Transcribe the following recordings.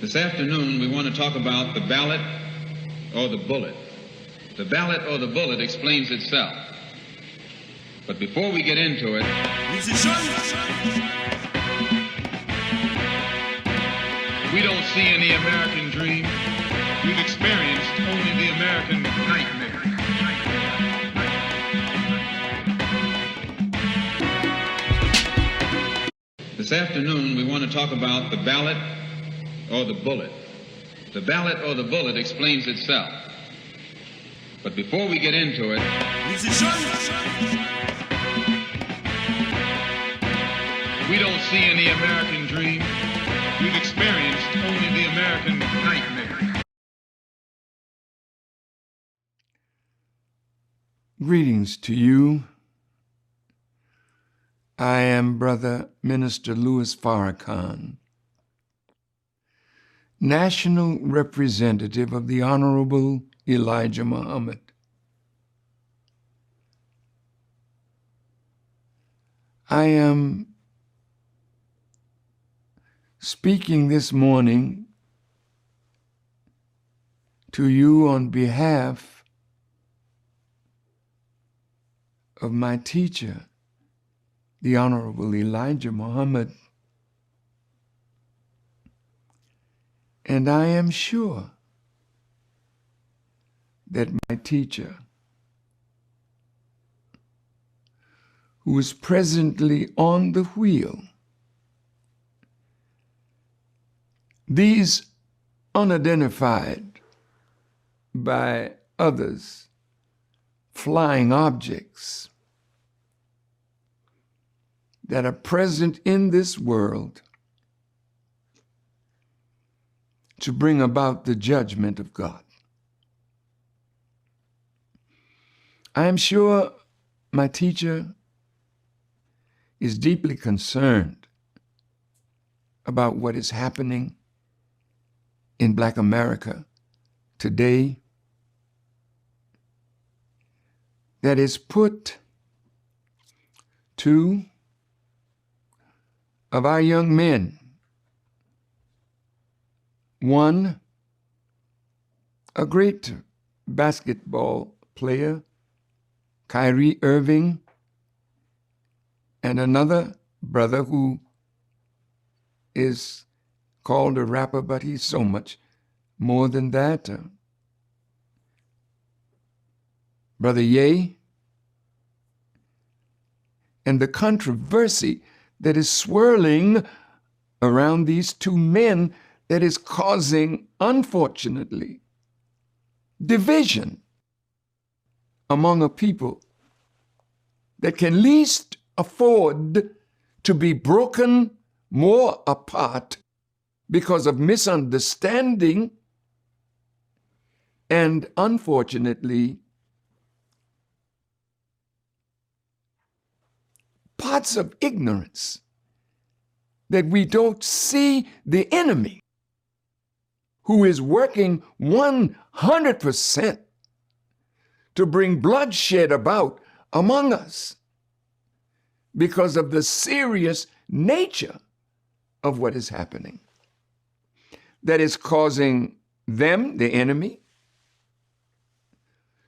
This afternoon, we want to talk about the ballot or the bullet. The ballot or the bullet explains itself. But before we get into it, we don't see any American dream. We've experienced only the American nightmare. This afternoon, we want to talk about the ballot or the bullet. The ballot or the bullet explains itself. But before we get into it, we don't see any American dream. We've experienced only the American nightmare. Greetings to you. I am Brother Minister Louis Farrakhan, National Representative of the Honorable Elijah Muhammad. I am speaking this morning to you on behalf of my teacher, the Honorable Elijah Muhammad, and I am sure that my teacher, who is presently on the wheel, these unidentified by others flying objects that are present in this world to bring about the judgment of God. I am sure my teacher is deeply concerned about what is happening in Black America today, that is put two of our young men, one, a great basketball player, Kyrie Irving, and another brother who is called a rapper, but he's so much more than that. Brother Ye, and the controversy that is swirling around these two men that is causing, unfortunately, division among a people that can least afford to be broken more apart because of misunderstanding and, unfortunately, parts of ignorance, that we don't see the enemy who is working 100% to bring bloodshed about among us because of the serious nature of what is happening, that is causing them, the enemy,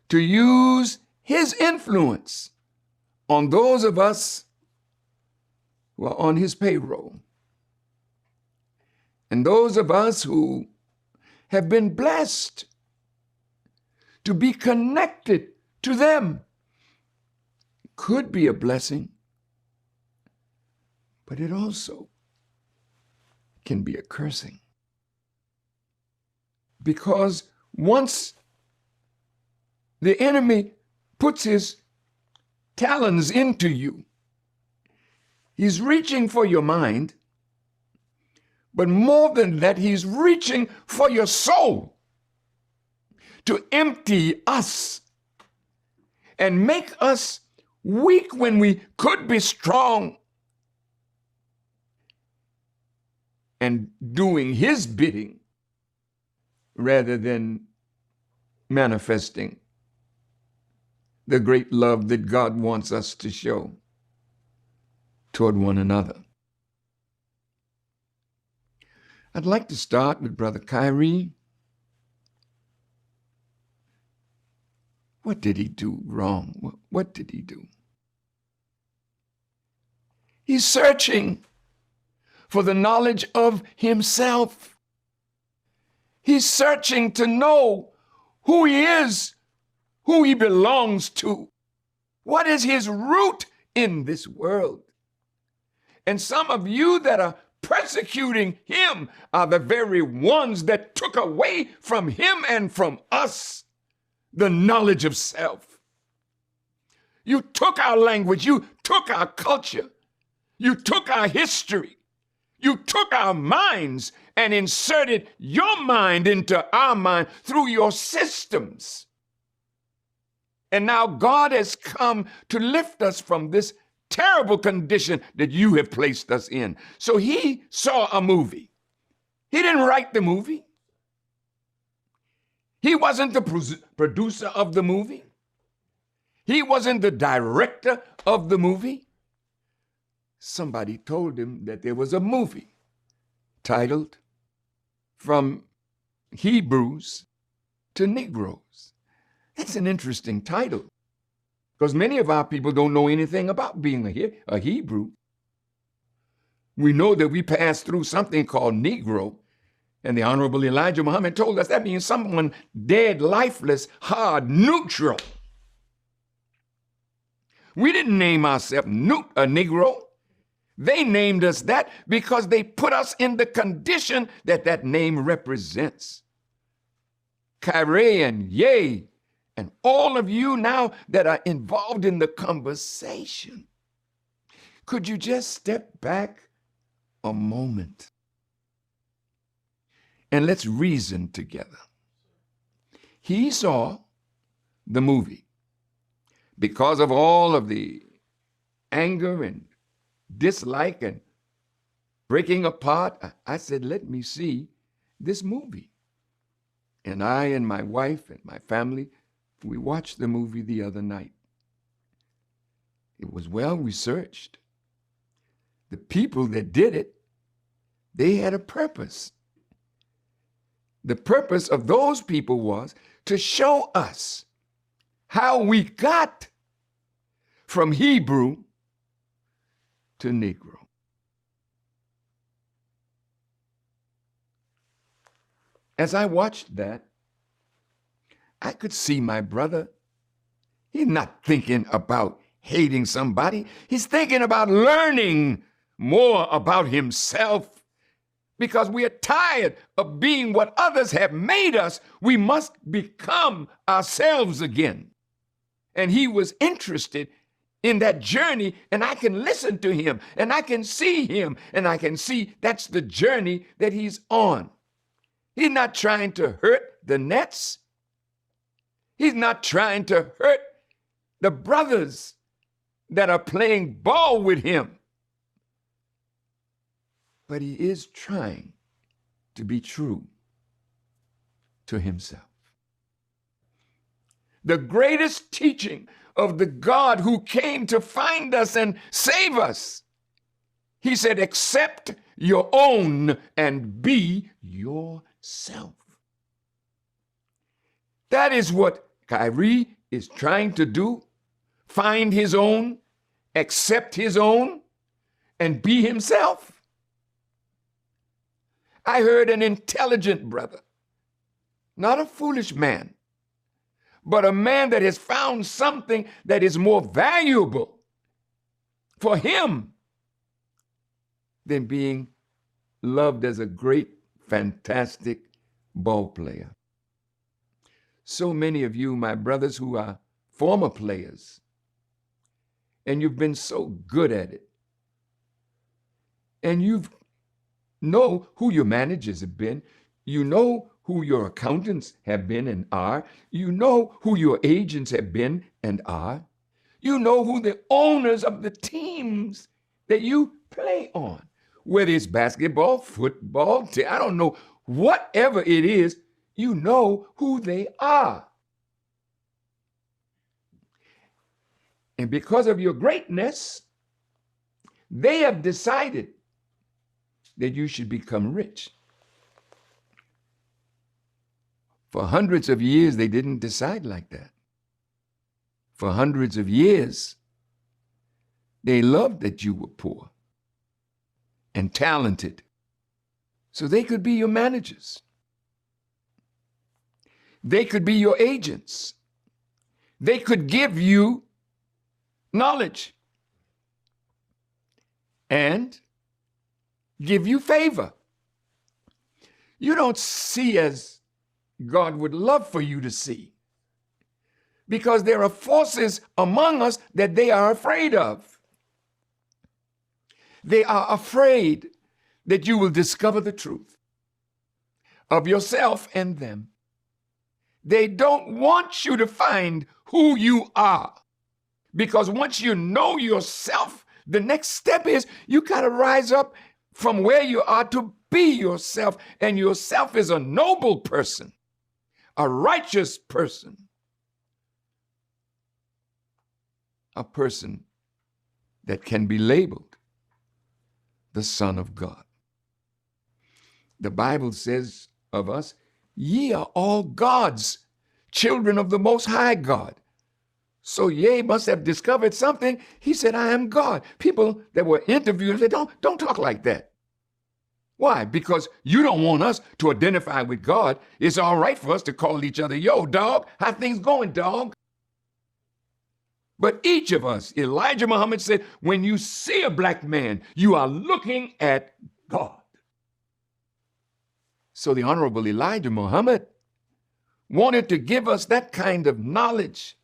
to use his influence on those of us who are on his payroll, and those of us who have been blessed to be connected to them. Could be a blessing, but it also can be a cursing. Because once the enemy puts his talons into you, he's reaching for your mind, but more than that, he's reaching for your soul to empty us and make us weak when we could be strong, and doing his bidding rather than manifesting the great love that God wants us to show toward one another. I'd like to start with Brother Kyrie. What did he do wrong? What did he do? He's searching for the knowledge of himself. He's searching to know who he is, who he belongs to. What is his root in this world? And some of you that are persecuting him are the very ones that took away from him and from us the knowledge of self. You took our language, you took our culture, you took our history, you took our minds and inserted your mind into our mind through your systems. And now God has come to lift us from this terrible condition that you have placed us in. So he saw a movie. He didn't write the movie. He wasn't the producer of the movie. He wasn't the director of the movie. Somebody told him that there was a movie titled From Hebrews to Negroes. That's an interesting title, because many of our people don't know anything about being a Hebrew. We know that we passed through something called Negro, and the Honorable Elijah Muhammad told us that means someone dead, lifeless, hard, neutral. We didn't name ourselves a Negro. They named us that because they put us in the condition that that name represents. Kyrie and Ye and all of you now that are involved in the conversation, could you just step back a moment and let's reason together? He saw the movie because of all of the anger and dislike and breaking apart. I said, let me see this movie. And I and my wife and my family, we watched the movie the other night. It was well researched. The people that did it, they had a purpose. The purpose of those people was to show us how we got from Hebrew to Negro. As I watched that, I could see my brother. He's not thinking about hating somebody. He's thinking about learning more about himself, because we are tired of being what others have made us. We must become ourselves again. And he was interested in that journey, and I can listen to him, and I can see him, and I can see that's the journey that he's on. He's not trying to hurt the Nets. He's not trying to hurt the brothers that are playing ball with him. But he is trying to be true to himself. The greatest teaching of the God who came to find us and save us, he said, accept your own and be yourself. That is what Kyrie is trying to do. Find his own, accept his own, and be himself. I heard an intelligent brother, not a foolish man, but a man that has found something that is more valuable for him than being loved as a great, fantastic ball player. So many of you, my brothers, who are former players, and you've been so good at it, and you know who your managers have been, you know who your accountants have been and are, you know who your agents have been and are, you know who the owners of the teams that you play on, whether it's basketball, football, I don't know, whatever it is, you know who they are. And because of your greatness, they have decided that you should become rich. For hundreds of years, they didn't decide like that. For hundreds of years, they loved that you were poor and talented, so they could be your managers. They could be your agents. They could give you knowledge and give you favor. You don't see as God would love for you to see, because there are forces among us that they are afraid of. They are afraid that you will discover the truth of yourself and them. They don't want you to find who you are, because once you know yourself, the next step is you got to rise up from where you are to be yourself. And yourself is a noble person, a righteous person, a person that can be labeled the Son of God. The Bible says of us, ye are all God's children of the Most High God. So Ye must have discovered something. He said, I am God. People that were interviewed said, don't talk like that. Why? Because you don't want us to identify with God. It's all right for us to call each other, yo, dog, how things going, dog? But each of us, Elijah Muhammad said, when you see a black man, you are looking at God. So the Honorable Elijah Muhammad wanted to give us that kind of knowledge.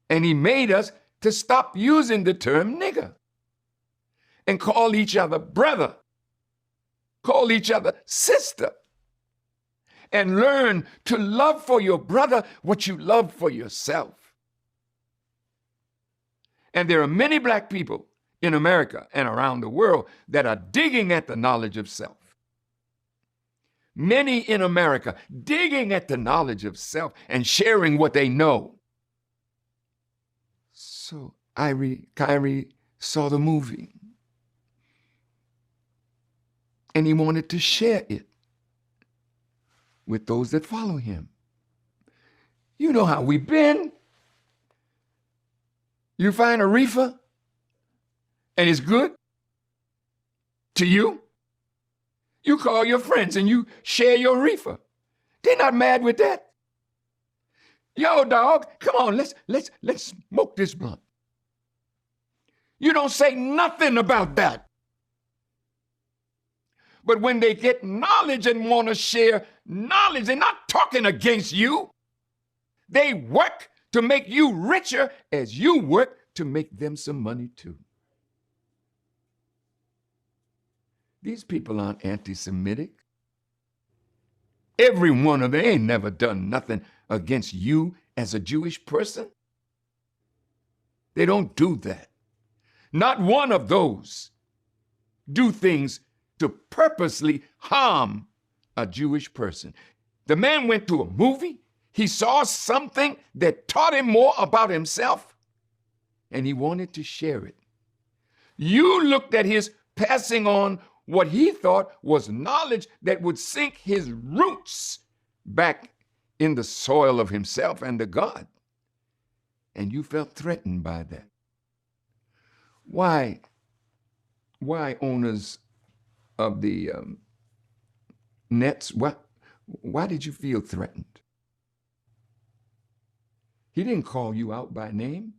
And he made us to stop using the term nigger and call each other brother, call each other sister, and learn to love for your brother what you love for yourself. And there are many black people in America and around the world that are digging at the knowledge of self. Many in America digging at the knowledge of self and sharing what they know. So Kyrie saw the movie and he wanted to share it with those that follow him. You know how we've been. You find a reefer and it's good to you. You call your friends and you share your reefer. They're not mad with that. Yo, dog, come on, let's smoke this blunt. You don't say nothing about that. But when they get knowledge and want to share knowledge, they're not talking against you. They work to make you richer as you work to make them some money too. These people aren't anti-Semitic. Every one of them ain't never done nothing against you as a Jewish person. They don't do that. Not one of those do things to purposely harm a Jewish person. The man went to a movie. He saw something that taught him more about himself, and he wanted to share it. You looked at his passing on what he thought was knowledge that would sink his roots back in the soil of himself and the God. And you felt threatened by that. Why owners of the nets, why did you feel threatened? He didn't call you out by name.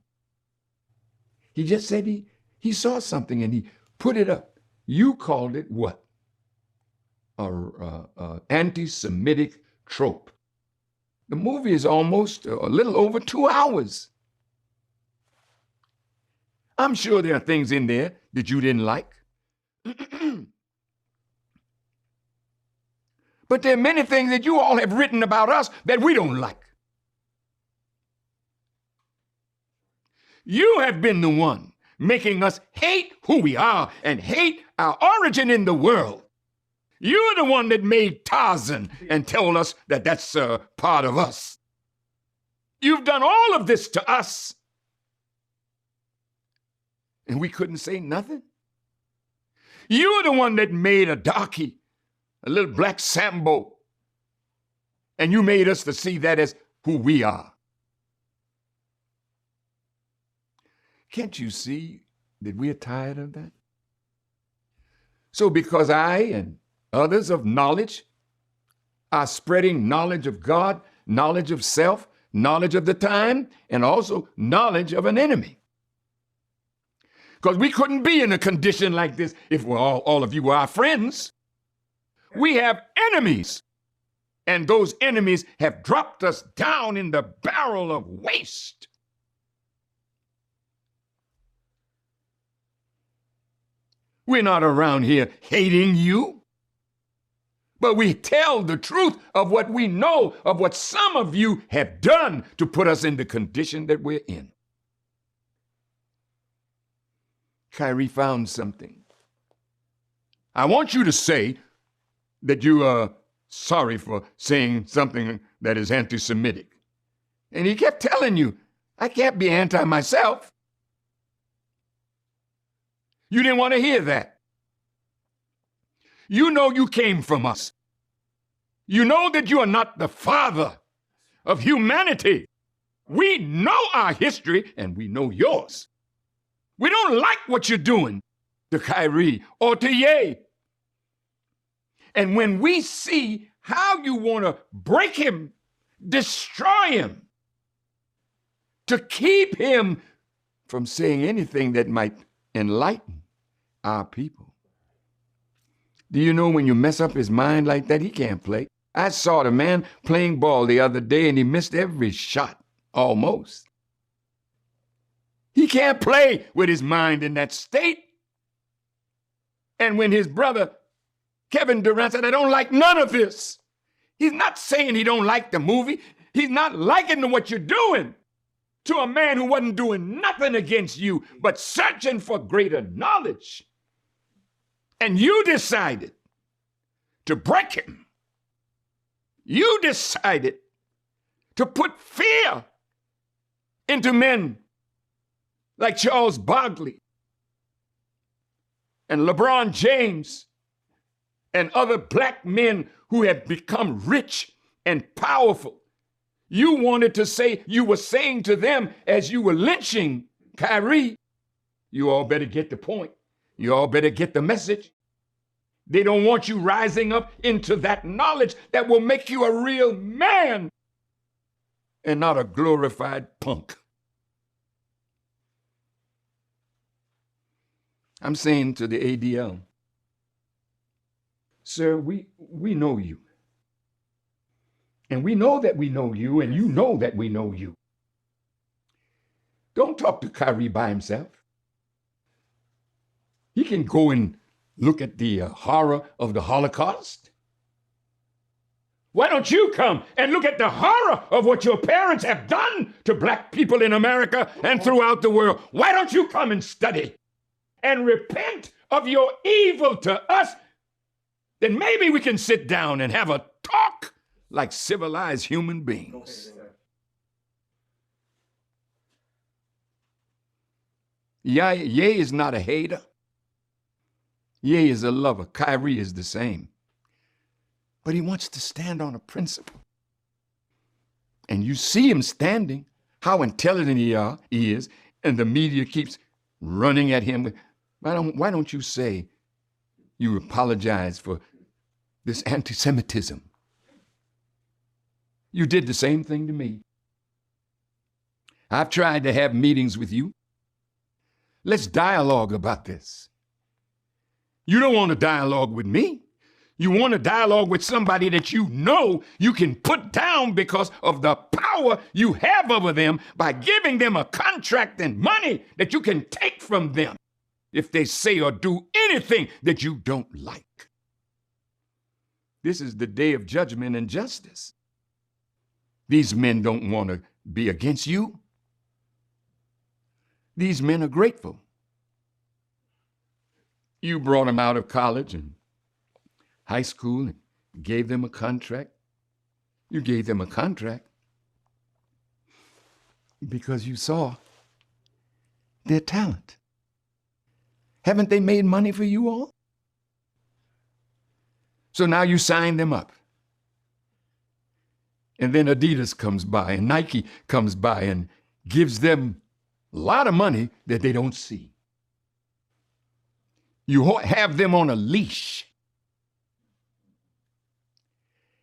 He just said he saw something and he put it up. You called it what? A anti-Semitic trope. The movie is almost a little over 2 hours. I'm sure there are things in there that you didn't like. But there are many things that you all have written about us that we don't like. You have been the one making us hate who we are and hate our origin in the world. You're the one that made Tarzan and told us that that's part of us. You've done all of this to us. And we couldn't say nothing. You're the one that made a darky, a little black Sambo, And you made us to see that as who we are. Can't you see that we're tired of that? So because I and others of knowledge are spreading knowledge of God, knowledge of self, knowledge of the time, and also knowledge of an enemy. Because we couldn't be in a condition like this if all of you were our friends. We have enemies, and those enemies have dropped us down in the barrel of waste. We're not around here hating you, but we tell the truth of what we know, of what some of you have done to put us in the condition that we're in. Kyrie found something. I want you to say that you are sorry for saying something that is anti-Semitic. And he kept telling you, I can't be anti myself. You didn't want to hear that. You know you came from us. You know that you are not the father of humanity. We know our history and we know yours. We don't like what you're doing to Kyrie or to Ye. And when we see how you want to break him, destroy him, to keep him from saying anything that might enlighten our people. Do you know when you mess up his mind like that, he can't play? I saw the man playing ball the other day and he missed every shot, almost. He can't play with his mind in that state. And when his brother, Kevin Durant, said, I don't like none of this. He's not saying he don't like the movie. He's not liking what you're doing to a man who wasn't doing nothing against you, but searching for greater knowledge. And you decided to break him. You decided to put fear into men like Charles Barkley and LeBron James and other black men who have become rich and powerful. You wanted to say, you were saying to them as you were lynching Kyrie, you all better get the point. You all better get the message. They don't want you rising up into that knowledge that will make you a real man and not a glorified punk. I'm saying to the ADL, sir, we know you. And we know that we know you, and you know that we know you. Don't talk to Kyrie by himself. He can go and look at the horror of the Holocaust. Why don't you come and look at the horror of what your parents have done to black people in America and throughout the world? Why don't you come and study and repent of your evil to us? Then maybe we can sit down and have a talk like civilized human beings. Ye is not a hater. Ye is a lover. Kyrie is the same. But he wants to stand on a principle. And you see him standing, how intelligent he is, and the media keeps running at him. Why don't you say you apologize for this anti-Semitism? You did the same thing to me. I've tried to have meetings with you. Let's dialogue about this. You don't want to dialogue with me. You want to dialogue with somebody that you know you can put down because of the power you have over them by giving them a contract and money that you can take from them if they say or do anything that you don't like. This is the day of judgment and justice. These men don't want to be against you. These men are grateful. You brought them out of college and high school and gave them a contract. You gave them a contract because you saw their talent. Haven't they made money for you all? So now you sign them up. And then Adidas comes by and Nike comes by and gives them a lot of money that they don't see. You have them on a leash.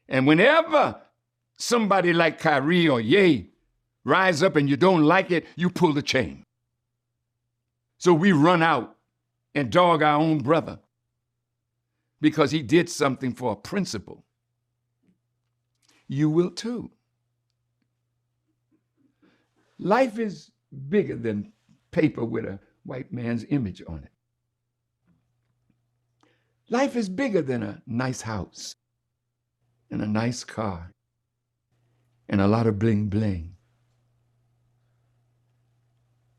And whenever somebody like Kyrie or Ye rise up and you don't like it, you pull the chain. So we run out and dog our own brother because he did something for a principle. You will too. Life is bigger than paper with a white man's image on it. Life is bigger than a nice house and a nice car and a lot of bling bling.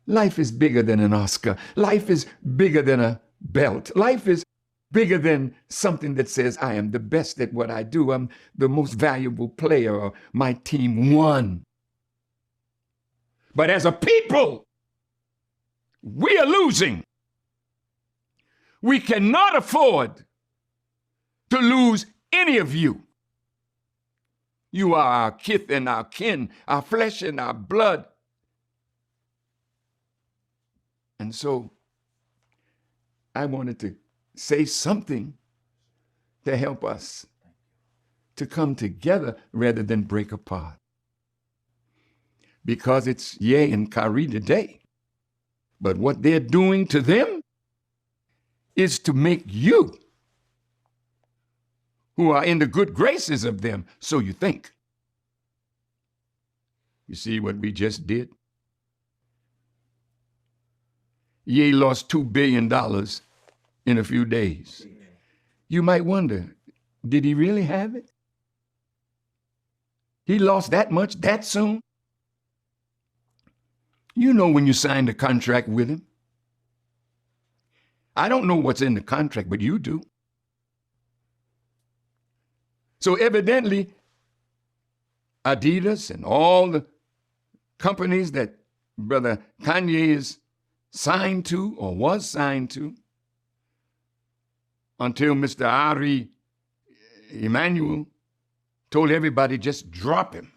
Life is bigger than an Oscar. Life is bigger than a belt. Life is bigger than something that says, I am the best at what I do. I'm the most valuable player, or my team won. But as a people, we are losing. We cannot afford to lose any of you. You are our kith and our kin, our flesh and our blood. And so I wanted to say something to help us to come together rather than break apart. Because it's Ye and Kyrie today. But what they're doing to them is to make you, who are in the good graces of them, so you think. You see what we just did? Ye lost $2 billion in a few days. You might wonder, did he really have it? He lost that much that soon? You know when you signed a contract with him. I don't know what's in the contract, but you do. So evidently, Adidas and all the companies that Brother Kanye is signed to or was signed to, until Mr. Ari Emanuel told everybody just drop him.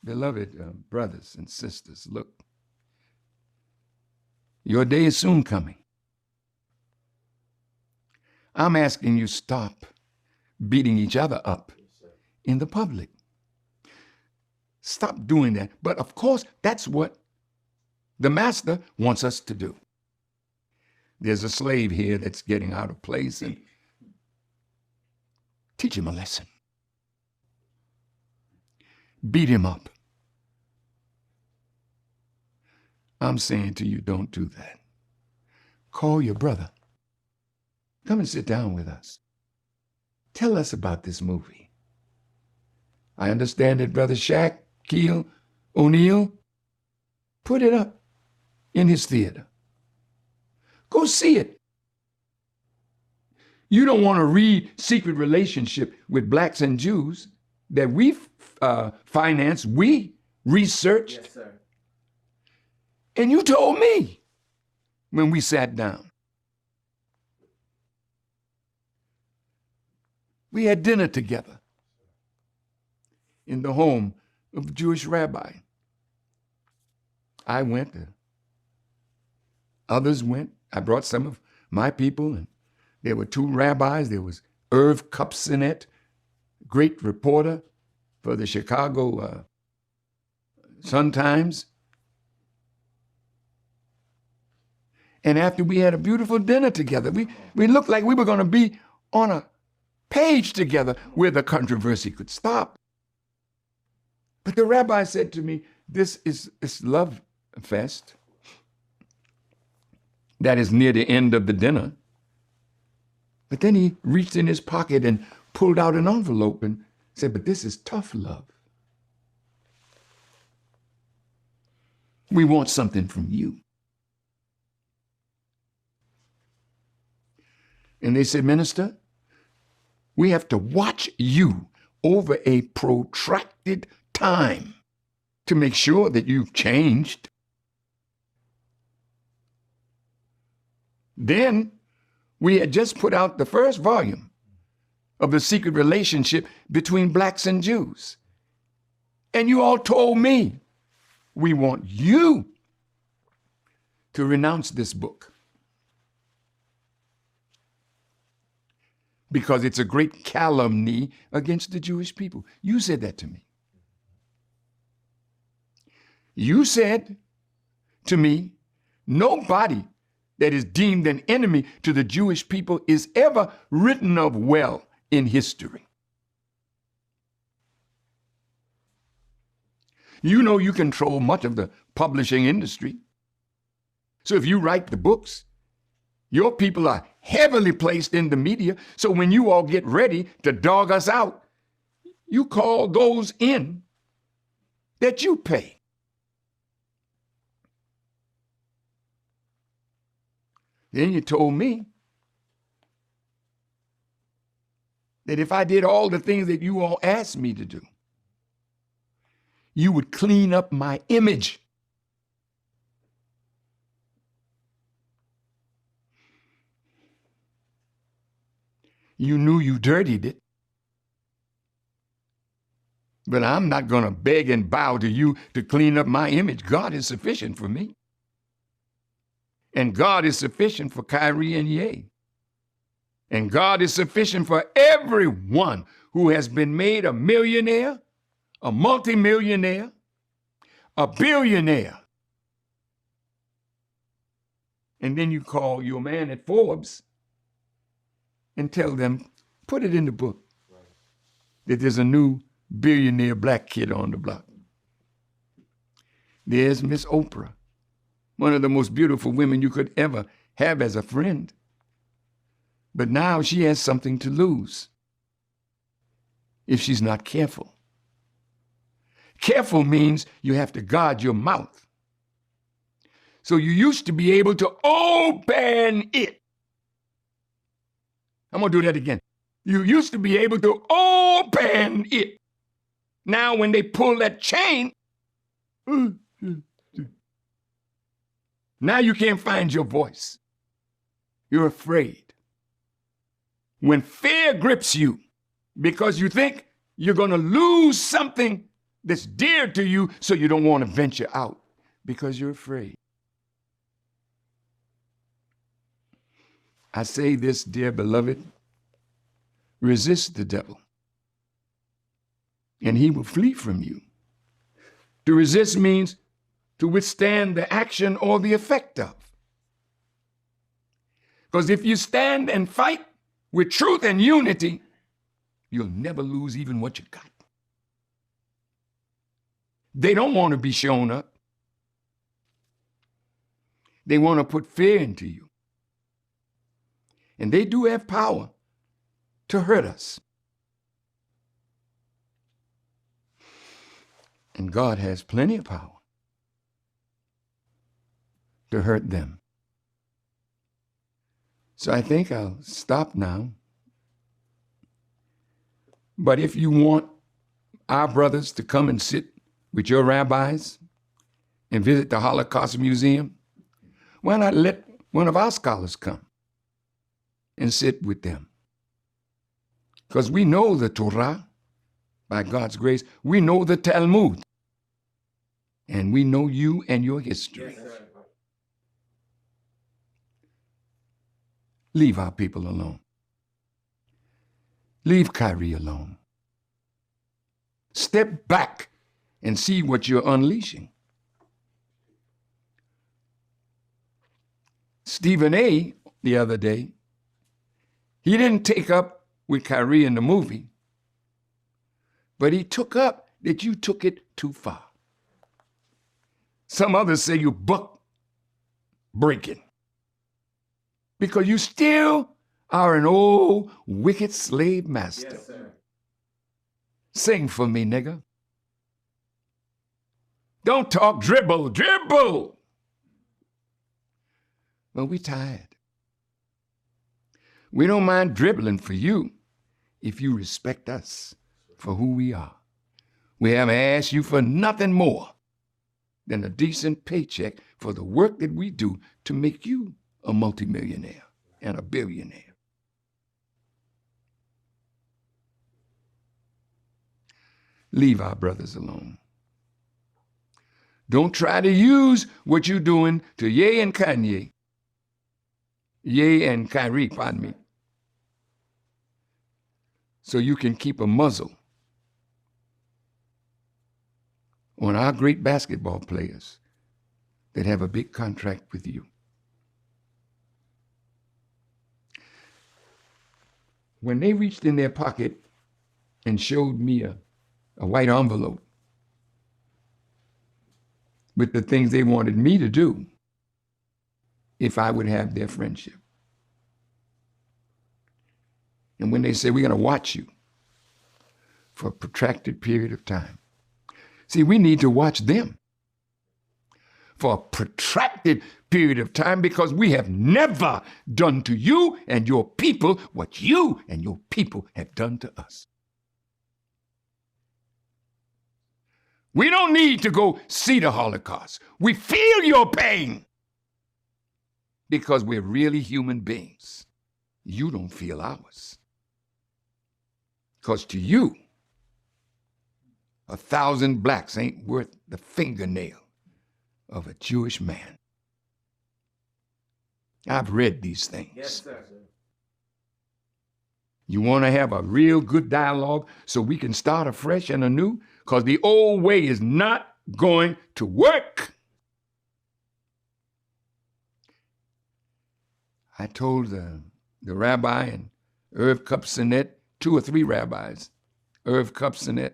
Beloved brothers and sisters, look, your day is soon coming. I'm asking you stop beating each other up in the public. Stop doing that. But of course, that's what the master wants us to do. There's a slave here that's getting out of place, and teach him a lesson. Beat him up. I'm saying to you, don't do that. Call your brother. Come and sit down with us. Tell us about this movie. I understand that Brother Shaquille O'Neal put it up in his theater. Go see it. You don't want to read Secret Relationship with Blacks and Jews that we financed, we researched. Yes, sir. And you told me when we sat down. We had dinner together in the home of a Jewish rabbi. I went, others went. I brought some of my people, and there were two rabbis. There was Irv Kupcinet, great reporter for the Chicago Sun-Times. And after we had a beautiful dinner together, we looked like we were going to be on a page together where the controversy could stop. But the rabbi said to me, this love fest that is near the end of the dinner. But then he reached in his pocket and pulled out an envelope and said, but this is tough love. We want something from you. And they said, Minister, we have to watch you over a protracted time to make sure that you've changed. Then we had just put out the first volume of the secret relationship between blacks and Jews. And you all told me, we want you to renounce this book because it's a great calumny against the Jewish people. You said that to me. You said to me, nobody that is deemed an enemy to the Jewish people is ever written of well in history. You know you control much of the publishing industry. So if you write the books, your people are heavily placed in the media. So when you all get ready to dog us out, you call those in that you pay. Then you told me that if I did all the things that you all asked me to do, you would clean up my image. You knew you dirtied it. But I'm not going to beg and bow to you to clean up my image. God is sufficient for me. And God is sufficient for Kyrie and Ye. And God is sufficient for everyone who has been made a millionaire, a multimillionaire, a billionaire. And then you call your man at Forbes and tell them, put it in the book that there's a new billionaire black kid on the block. There's Miss Oprah, one of the most beautiful women you could ever have as a friend. But now she has something to lose if she's not careful. Careful means you have to guard your mouth. So you used to be able to open it. I'm going to do that again. You used to be able to open it. Now when they pull that chain, now you can't find your voice. You're afraid. When fear grips you because you think you're going to lose something that's dear to you, so you don't want to venture out because you're afraid. I say this, dear beloved, resist the devil, and he will flee from you. To resist means to withstand the action or the effect of. Because if you stand and fight with truth and unity, you'll never lose even what you got. They don't want to be shown up. They want to put fear into you. And they do have power to hurt us. And God has plenty of power to hurt them. So I think I'll stop now. But if you want our brothers to come and sit with your rabbis and visit the Holocaust Museum, why not let one of our scholars come and sit with them? Because we know the Torah, by God's grace. We know the Talmud. And we know you and your history. Yes, leave our people alone. Leave Kyrie alone. Step back and see what you're unleashing. Stephen A. the other day, he didn't take up with Kyrie in the movie, but he took up that you took it too far. Some others say you buck breaking because you still are an old wicked slave master. Yes, sir. Sing for me, nigga. Don't talk, dribble, dribble. Well, we tired. We don't mind dribbling for you if you respect us for who we are. We haven't asked you for nothing more than a decent paycheck for the work that we do to make you a multimillionaire and a billionaire. leave our brothers alone. Don't try to use what you're doing to Ye and Kanye. Ye and Kyrie, pardon me. So you can keep a muzzle on our great basketball players that have a big contract with you. When they reached in their pocket and showed me a white envelope with the things they wanted me to do if I would have their friendship. And when they said, we're going to watch you for a protracted period of time. See, we need to watch them for a protracted period of time because we have never done to you and your people what you and your people have done to us. We don't need to go see the Holocaust. We feel your pain because we're really human beings. You don't feel ours. Because to you, 1,000 blacks ain't worth the fingernail of a Jewish man. I've read these things. Yes, sir. You want to have a real good dialogue so we can start afresh and anew? Because the old way is not going to work. I told the rabbi and Irv Kupsinet, 2 or 3 rabbis, Irv Kupsinet,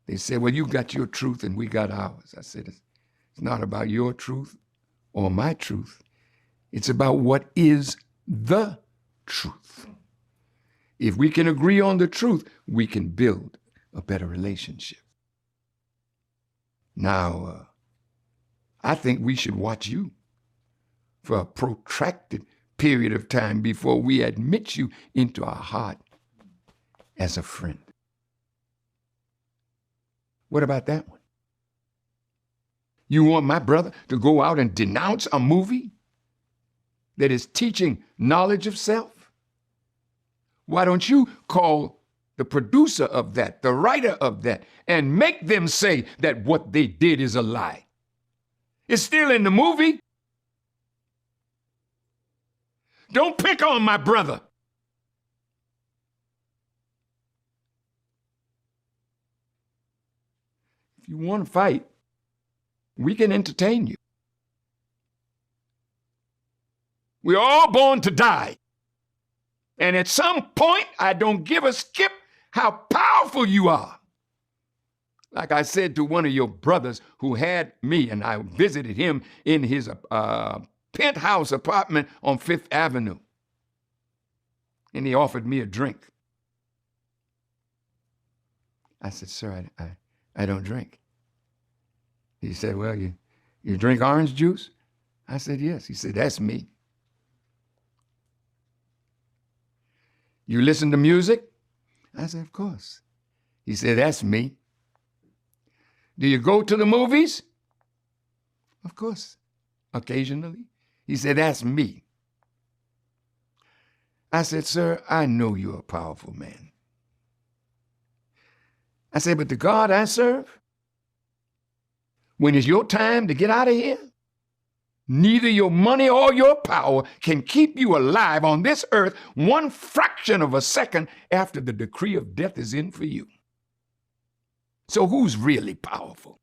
they said, well, you got your truth and we got ours. I said, it's not about your truth or my truth. It's about what is the truth. If we can agree on the truth, we can build a better relationship. Now, I think we should watch you for a protracted period of time before we admit you into our heart as a friend. What about that one? You want my brother to go out and denounce a movie that is teaching knowledge of self? Why don't you call the producer of that, the writer of that, and make them say that what they did is a lie? It's still in the movie. Don't pick on my brother. If you want to fight, we can entertain you. We're all born to die. And at some point, I don't give a skip how powerful you are. Like I said to one of your brothers who had me, and I visited him in his penthouse apartment on 5th Avenue. And he offered me a drink. I said, sir, I don't drink. He said, well, you drink orange juice? I said, yes. He said, that's me. You listen to music? I said, of course. He said, that's me. Do you go to the movies? Of course, occasionally. He said, that's me. I said, sir, I know you're a powerful man. I said, but the God I serve, when it's your time to get out of here, neither your money or your power can keep you alive on this earth 1 fraction of a second after the decree of death is in for you. So who's really powerful?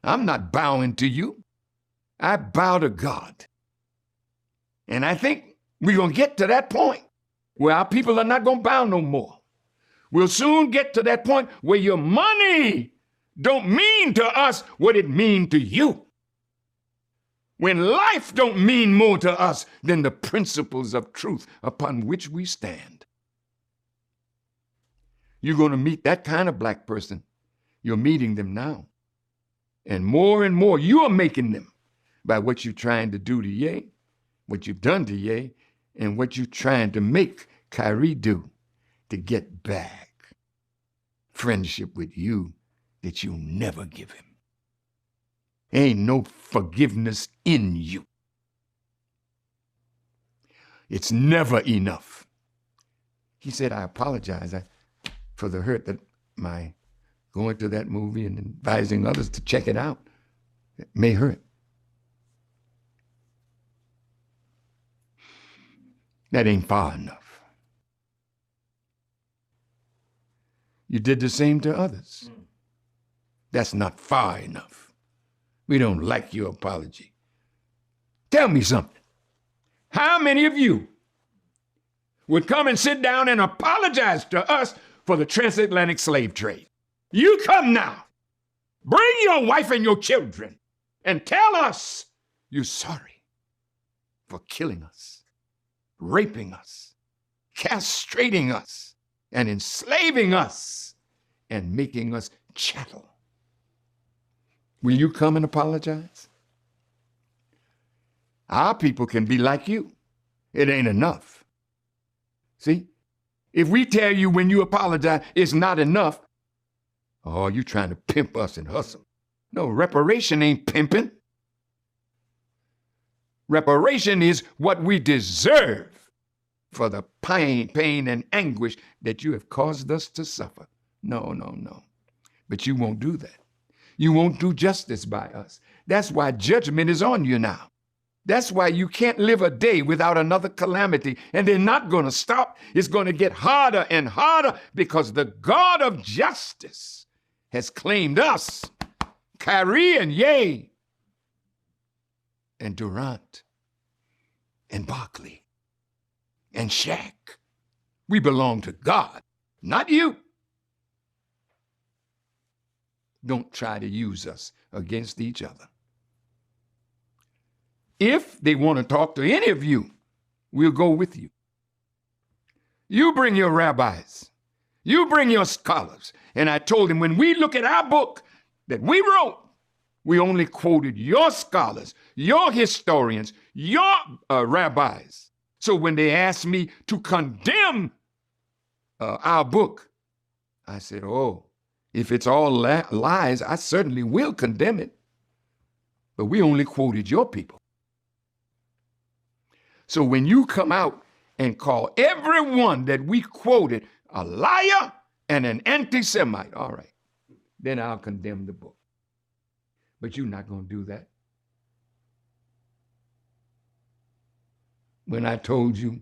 I'm not bowing to you. I bow to God. And I think we're going to get to that point where our people are not going to bow no more. We'll soon get to that point where your money don't mean to us what it means to you. When life don't mean more to us than the principles of truth upon which we stand. You're going to meet that kind of black person. You're meeting them now. And more you are making them by what you're trying to do to Ye, what you've done to Ye, and what you're trying to make Kyrie do to get back friendship with you that you'll never give him. Ain't no forgiveness in you. It's never enough. He said, I apologize for the hurt that my going to that movie and advising others to check it out may hurt. That ain't far enough. You did the same to others. That's not far enough. We don't like your apology. Tell me something. How many of you would come and sit down and apologize to us for the transatlantic slave trade? You come now. Bring your wife and your children and tell us you're sorry for killing us, raping us, castrating us, and enslaving us, and making us chattel. Will you come and apologize? Our people can be like you. It ain't enough. See, if we tell you when you apologize it's not enough, oh, you trying to pimp us and hustle. No, reparation ain't pimping. Reparation is what we deserve for the pain and anguish that you have caused us to suffer. No. But you won't do that. You won't do justice by us. That's why judgment is on you now. That's why you can't live a day without another calamity, and they're not going to stop. It's going to get harder and harder because the God of justice has claimed us, Kyrie and Ye and Durant and Barkley and Shaq. We belong to God, not you. Don't try to use us against each other. If they want to talk to any of you, we'll go with you. You bring your rabbis. You bring your scholars. And I told him, when we look at our book that we wrote, we only quoted your scholars, your historians, your rabbis. So when they asked me to condemn our book, I said, oh, if it's all lies, I certainly will condemn it. But we only quoted your people. So when you come out and call everyone that we quoted a liar and an anti-Semite, all right, then I'll condemn the book. But you're not going to do that. When I told you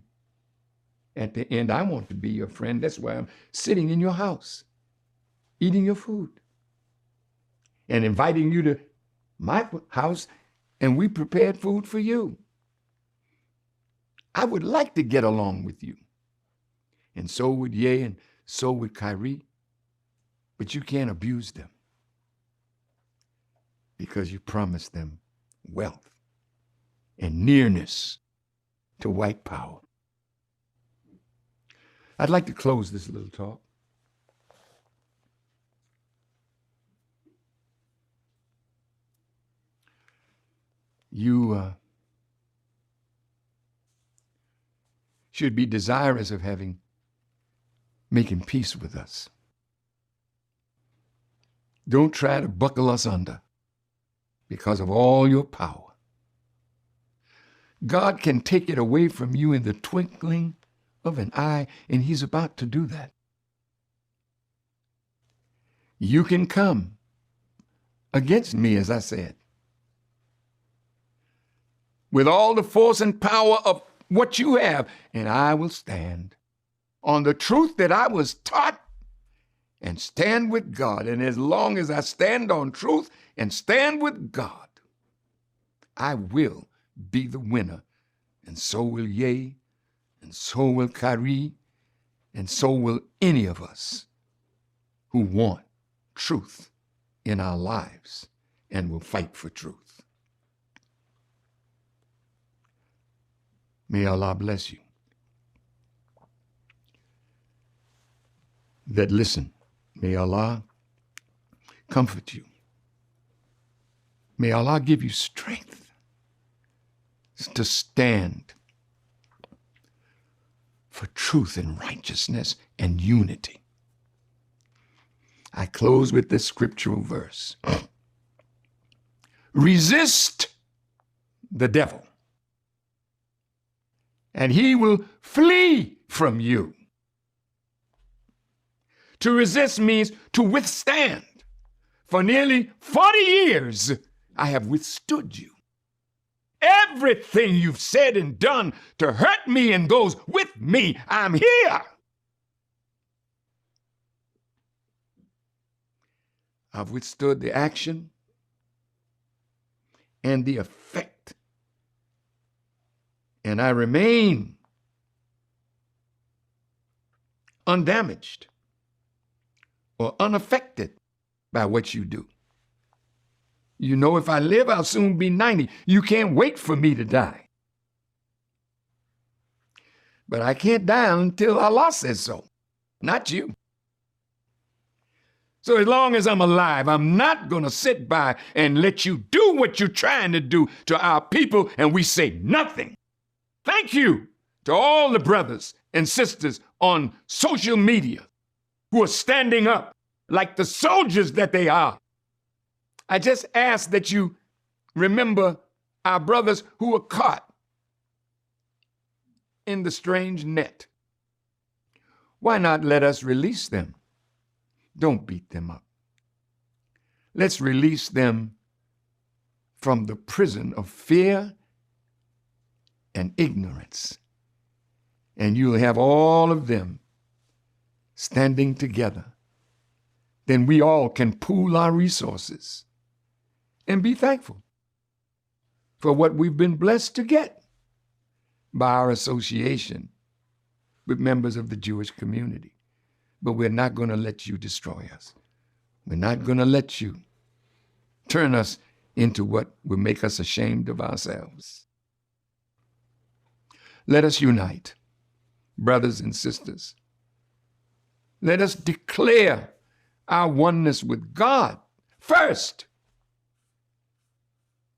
at the end, I want to be your friend, that's why I'm sitting in your house, eating your food, and inviting you to my house, and we prepared food for you. I would like to get along with you. And so would Ye, and so would Kyrie. But you can't abuse them because you promised them wealth and nearness to white power. I'd like to close this little talk. You should be desirous of making peace with us. Don't try to buckle us under because of all your power. God can take it away from you in the twinkling of an eye, and he's about to do that. You can come against me, as I said, with all the force and power of what you have, and I will stand on the truth that I was taught and stand with God. And as long as I stand on truth and stand with God, I will be the winner. And so will Ye, and so will Kyrie, and so will any of us who want truth in our lives and will fight for truth. May Allah bless you. That listen, may Allah comfort you. May Allah give you strength to stand for truth and righteousness and unity. I close with this scriptural verse. Resist the devil, and he will flee from you. To resist means to withstand. For nearly 40 years, I have withstood you. Everything you've said and done to hurt me and those with me, I'm here. I've withstood the action and the effect, and I remain undamaged or unaffected by what you do. You know, if I live, I'll soon be 90. You can't wait for me to die. But I can't die until Allah says so, not you. So as long as I'm alive, I'm not going to sit by and let you do what you're trying to do to our people and we say nothing. Thank you to all the brothers and sisters on social media who are standing up like the soldiers that they are. I just ask that you remember our brothers who were caught in the strange net. Why not let us release them? Don't beat them up. Let's release them from the prison of fear and ignorance. And you'll have all of them standing together. Then we all can pool our resources and be thankful for what we've been blessed to get by our association with members of the Jewish community. But we're not going to let you destroy us. We're not going to let you turn us into what will make us ashamed of ourselves. Let us unite, brothers and sisters. Let us declare our oneness with God first,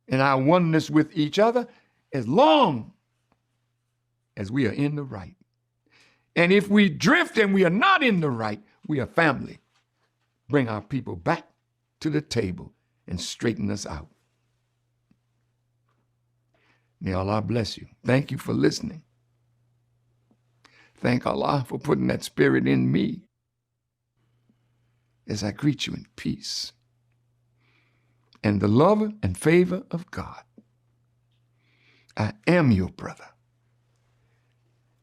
and our oneness with each other as long as we are in the right. And if we drift and we are not in the right, we are family. Bring our people back to the table and straighten us out. May Allah bless you. Thank you for listening. Thank Allah for putting that spirit in me as I greet you in peace and the love and favor of God. I am your brother,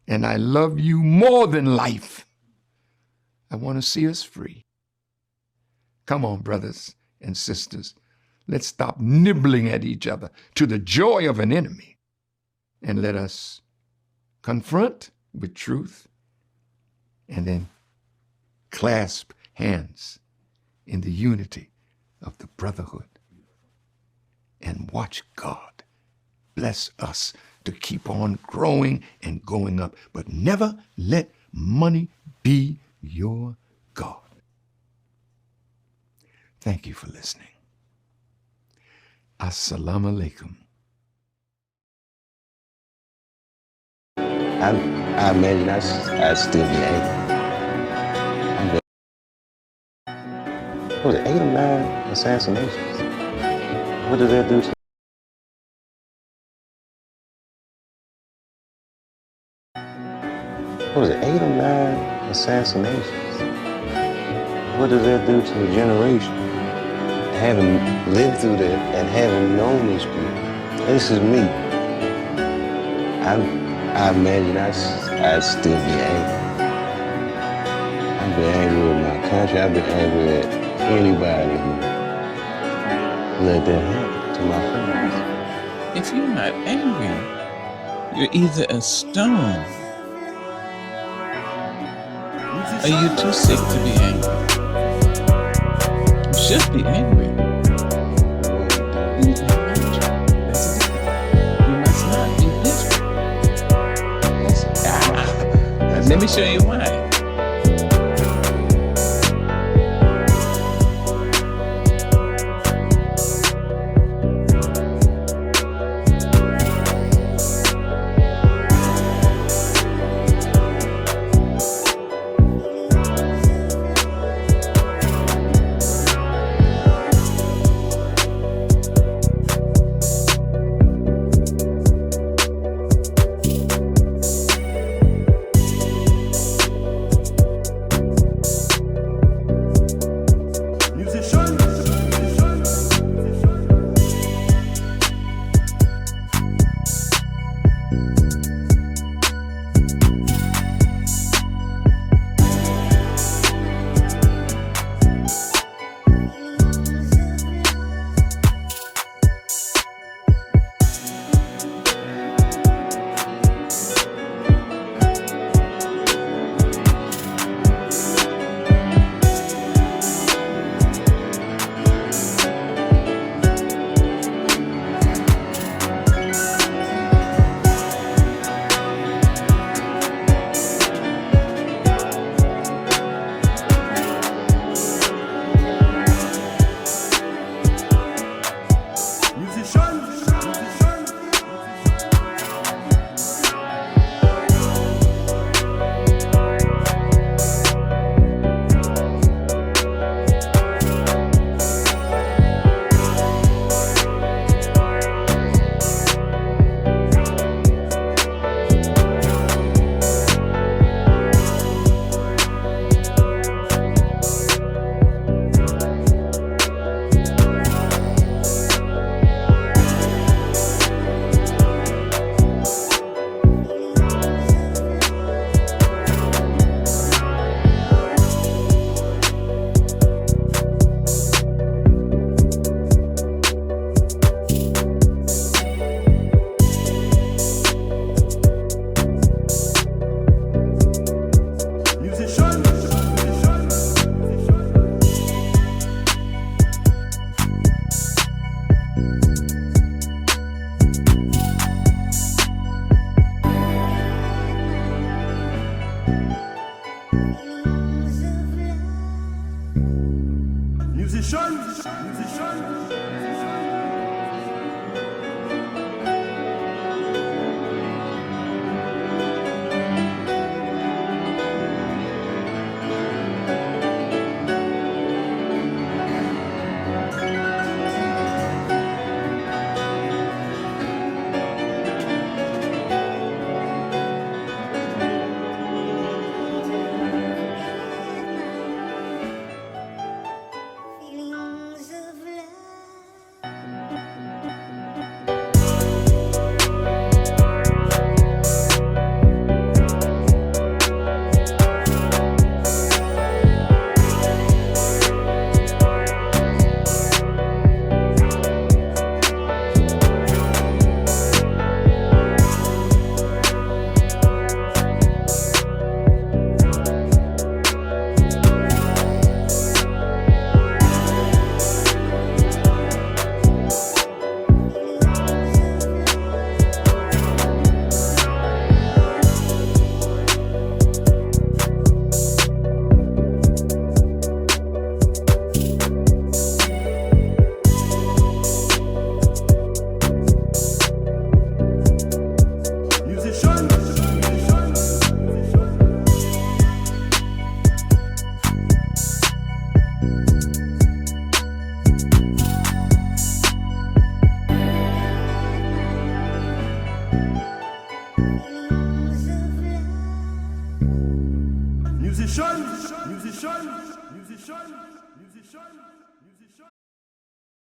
and I love you more than life. I want to see us free. Come on, brothers and sisters. Let's stop nibbling at each other to the joy of an enemy, and let us confront with truth and then clasp hands in the unity of the brotherhood and watch God bless us to keep on growing and going up, but never let money be your God. Thank you for listening. Assalamu alaikum. I imagine I'd still be angry. What was it, 8 or 9 assassinations? What does that do to What was it, 8 or 9 assassinations? What does that do to a generation? Having lived through that and having known these people, this is me. I imagine I'd still be angry. I'd be angry with my country. I'd be angry at anybody who let that happen to my family. If you're not angry, you're either a stone or you're too sick to be angry. You should be angry. You must not be bitter. Let me show you why.